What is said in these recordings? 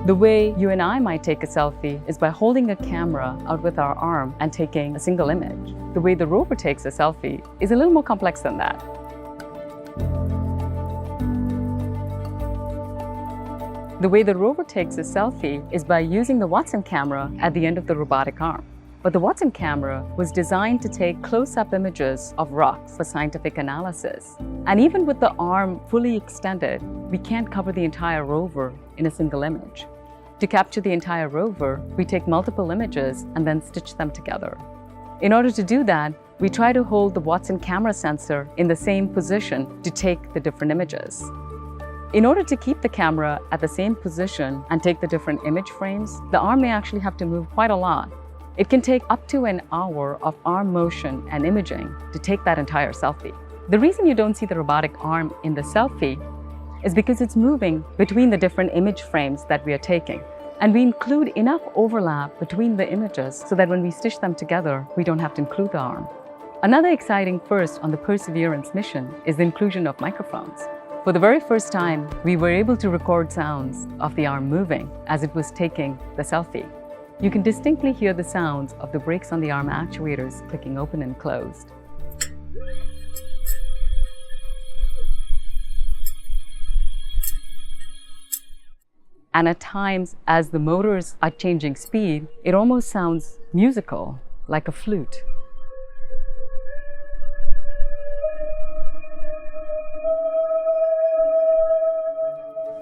The way you and I might take a selfie is by holding a camera out with our arm and taking a single image. The way the rover takes a selfie is a little more complex than that. The way the rover takes a selfie is by using the Watson camera at the end of the robotic arm. But the Watson camera was designed to take close-up images of rocks for scientific analysis. And even with the arm fully extended, we can't cover the entire rover in a single image. To capture the entire rover, we take multiple images and then stitch them together. In order to do that, we try to hold the Watson camera sensor in the same position to take the different images. In order to keep the camera at the same position and take the different image frames, the arm may actually have to move quite a lot. It can take up to an hour of arm motion and imaging to take that entire selfie. The reason you don't see the robotic arm in the selfie is because it's moving between the different image frames that we are taking. And we include enough overlap between the images so that when we stitch them together, we don't have to include the arm. Another exciting first on the Perseverance mission is the inclusion of microphones. For the very first time, we were able to record sounds of the arm moving as it was taking the selfie. You can distinctly hear the sounds of the brakes on the arm actuators clicking open and closed. And at times, as the motors are changing speed, it almost sounds musical, like a flute.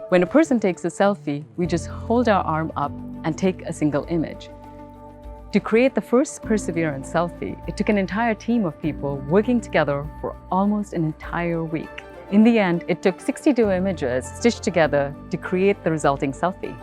When a person takes a selfie, we just hold our arm up and take a single image. To create the first Perseverance selfie, it took an entire team of people working together for almost an entire week. In the end, it took 62 images stitched together to create the resulting selfie.